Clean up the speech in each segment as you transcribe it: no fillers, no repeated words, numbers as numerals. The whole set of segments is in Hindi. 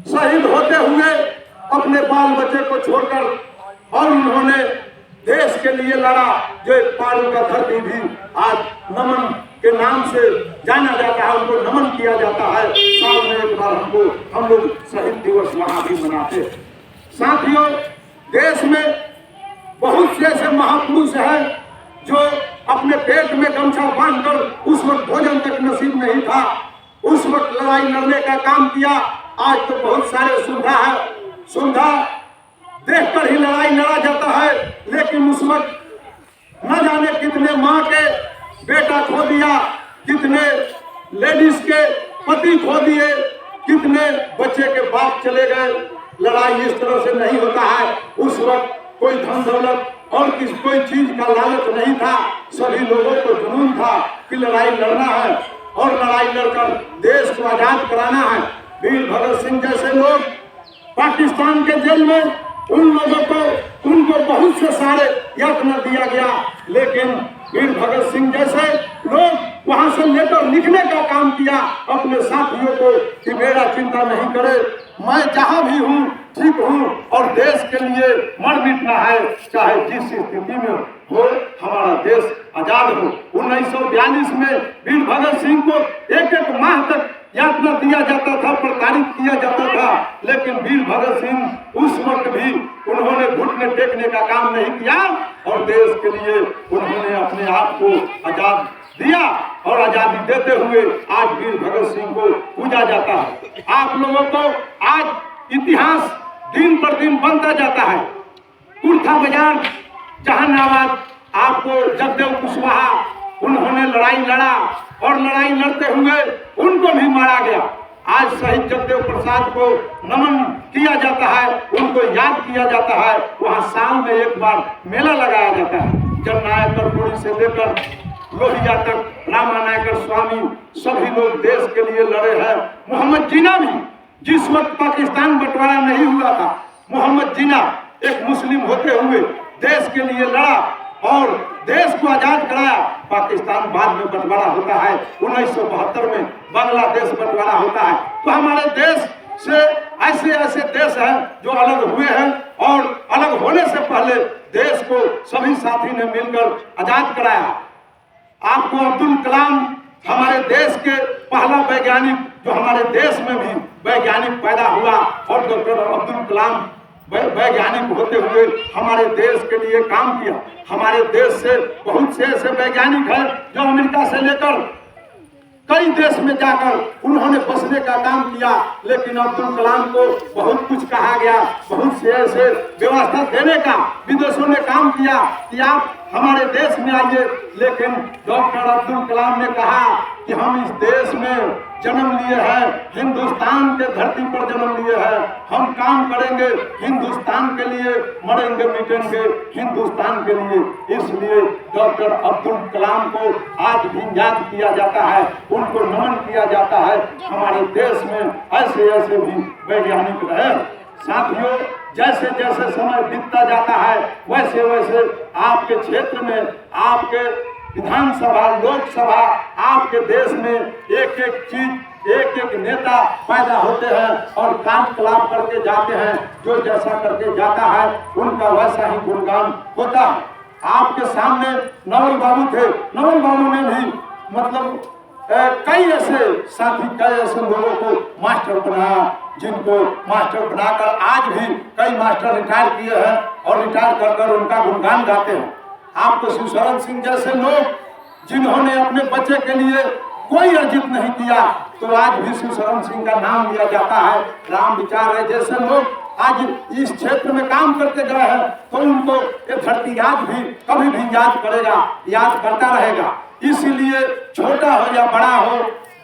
शहीद होते हुए अपने बाल बच्चे को छोड़कर, और उन्होंने देश के लिए लड़ा। जो पारू का धरती भी आज नमन के नाम से जाना जाता है, उनको नमन किया जाता है। साल में एक बार हम लोग शहीद दिवस वहां भी मनाते हैं। साथियों, देश में बहुत से ऐसे महापुरुष हैं जो अपने पेट में गमछा बांधकर, उस वक्त भोजन तक नसीब नहीं था, उस वक्त लड़ाई लड़ने का काम किया। आज तो बहुत सारे सुविधा है, सुविधा देखकर ही लड़ाई लड़ा जाता है, लेकिन उस वक्त न जाने कितने माँ के बेटा खो दिया, कितने लेडीज के पति खो दिए, कितने बच्चे के बाप चले गए। लड़ाई इस तरह से नहीं होता है। उस वक्त कोई धन दौलत और कोई चीज का लालच नहीं था। सभी लोगों को जुनून था कि लड़ाई लड़ना है और लड़ाई लड़कर देश को आजाद कराना है। वीर भगत सिंह जैसे लोग पाकिस्तान के जेल में, उन लोगों को, उनको बहुत से सारे यत्न दिया गया, लेकिन वीर भगत सिंह जैसे लोग वहां से लेकर लिखने का काम किया अपने साथियों को कि मेरा चिंता नहीं करे, मैं जहां भी हूं ठीक हूं और देश के लिए मर मिटना है, चाहे जिस स्थिति में हो, हमारा देश आजाद हो। 1942 में वीर भगत सिंह को एक एक माह तक यातना दिया जाता था, प्रताड़ित किया जाता था, लेकिन वीर भगत सिंह उस वक्त भी उन्होंने घुटने टेकने का काम नहीं किया और देश के लिए उन्होंने अपने आप को आजाद दिया। और आजादी देते हुए आज वीर भगत सिंह को पूजा जाता है। आप लोगों को आज इतिहास दिन पर दिन बनता जाता है। कुर्था बाजार, जहानाबाद, आपको जगदेव कुशवाहा, उन्होंने लड़ाई लड़ा और लड़ाई लड़ते हुए उनको भी मारा गया। आज शहीद जगदेव प्रसाद को नमन किया जाता है, उनको याद किया जाता है। वहाँ साल में एक बार मेला लगाया जाता है। जननायक कर्पूरी से लेकर लोहिया तक, रामानायकर स्वामी, सभी लोग देश के लिए लड़े हैं। मोहम्मद जिन्ना भी, जिस वक्त पाकिस्तान बंटवारा नहीं हुआ था, मोहम्मद जिन्ना एक मुस्लिम होते हुए देश के लिए लड़ा और देश को आजाद कराया। पाकिस्तान बाद में बंटवारा होता है, 1972 में बांग्लादेश बंटवारा होता है। तो हमारे देश से ऐसे ऐसे देश हैं जो अलग हुए हैं और अलग होने से पहले देश को सभी साथी ने मिलकर आजाद कराया। आपको अब्दुल कलाम, हमारे देश के पहला वैज्ञानिक, जो हमारे देश में भी वैज्ञानिक पैदा हुआ, और डॉक्टर अब्दुल कलाम वैज्ञानिक होते हुए हमारे देश के लिए काम किया। हमारे देश से बहुत से ऐसे वैज्ञानिक हैं जो अमेरिका से लेकर कई देश में जाकर उन्होंने बसने का काम किया, लेकिन अब्दुल कलाम को बहुत कुछ कहा गया, बहुत से ऐसे व्यवस्था देने का विदेशों ने काम किया कि आप हमारे देश में आइए, लेकिन डॉक्टर अब्दुल कलाम ने कहा कि हम इस देश में जन्म लिए हैं, हिंदुस्तान के धरती पर जन्म लिए हैं, हम काम करेंगे हिंदुस्तान के लिए, मरेंगे मिटेंगे हिंदुस्तान के लिए। इसलिए डॉक्टर अब्दुल कलाम को आज भी याद किया जाता है, उनको नमन किया जाता है। हमारे देश में ऐसे ऐसे भी वैज्ञानिक रहे। साथियों, जैसे जैसे समय बीतता जाता है वैसे वैसे आपके क्षेत्र में, आपके विधानसभा, लोकसभा, आपके देश में एक एक चीज, एक एक नेता पैदा होते हैं और कार्यकलाप करके जाते हैं। जो जैसा करके जाता है उनका वैसा ही गुणगान होता है। आपके सामने नवल बाबू थे, नवल बाबू ने भी मतलब कई ऐसे साथी, कई ऐसे लोगों को मास्टर बनाया, जिनको मास्टर बनाकर आज भी कई मास्टर रिटायर किए हैं और रिटायर कर कर उनका गुणगान गाते हैं। आपको शिवशरण सिंह जैसे लोग, जिन्होंने अपने बच्चे के लिए कोई अर्जित नहीं किया, तो आज भी शिवशरण सिंह का नाम लिया जाता है। राम विचार है जैसे लोग आज इस क्षेत्र में काम करते गए हैं, तो उनको ये धरती आज भी कभी भी याद करेगा, याद करता रहेगा। इसीलिए छोटा हो या बड़ा हो,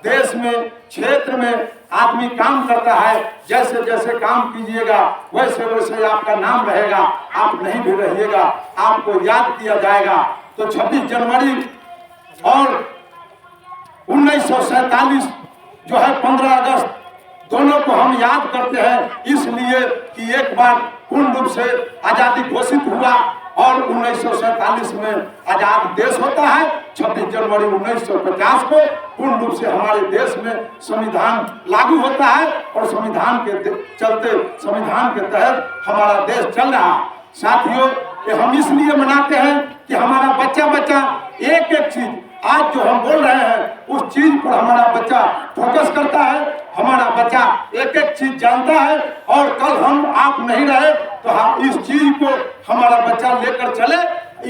देश में, क्षेत्र में आदमी काम करता है, जैसे जैसे काम कीजिएगा वैसे वैसे आपका नाम रहेगा, आप नहीं भी रहिएगा, आपको याद किया जाएगा। तो 26 जनवरी और 1947 जो है 15 अगस्त, दोनों को हम याद करते हैं, इसलिए कि एक बार पूर्ण रूप से आजादी घोषित हुआ और 1947 में आजाद देश होता है। 26 जनवरी 1950 को पूर्ण रूप से हमारे देश में संविधान लागू होता है और संविधान के चलते, संविधान के तहत हमारा देश चल रहा है। साथियों, ये हम इसलिए मनाते हैं कि हमारा बच्चा बच्चा एक एक चीज, आज जो हम बोल रहे हैं उस चीज पर हमारा बच्चा फोकस करता है, हमारा बच्चा एक एक चीज जानता है और कल हम आप नहीं रहे तो हम इस चीज को हमारा बच्चा लेकर चले,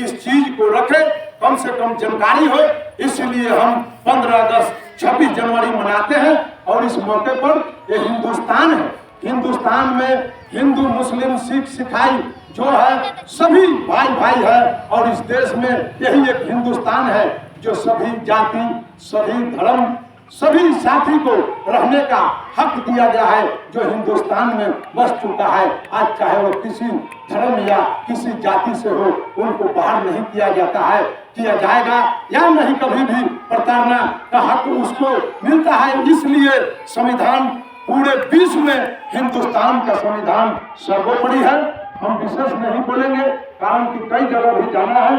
इस चीज को रखे, कम से कम जानकारी हो। इसलिए हम 15 अगस्त 26 जनवरी मनाते हैं और इस मौके पर ये हिंदुस्तान है। हिंदुस्तान में हिंदू, मुस्लिम, सिख, ईसाई जो है सभी भाई भाई है और इस देश में यही एक हिंदुस्तान है जो सभी जाति, सभी धर्म, सभी साथी को रहने का हक दिया गया है, जो हिंदुस्तान में बस चुका है। आज चाहे वो किसी धर्म या किसी जाति से हो, उनको बाहर नहीं किया जाता है, किया जाएगा या नहीं कभी भी प्रताड़ना का हक उसको मिलता है। इसलिए संविधान पूरे विश्व में हिंदुस्तान का संविधान सर्वोपरि है। हम विशेष नहीं बोलेंगे कारण कि कई जगह भी जाना है।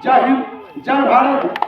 जय हिंद, जय भारत।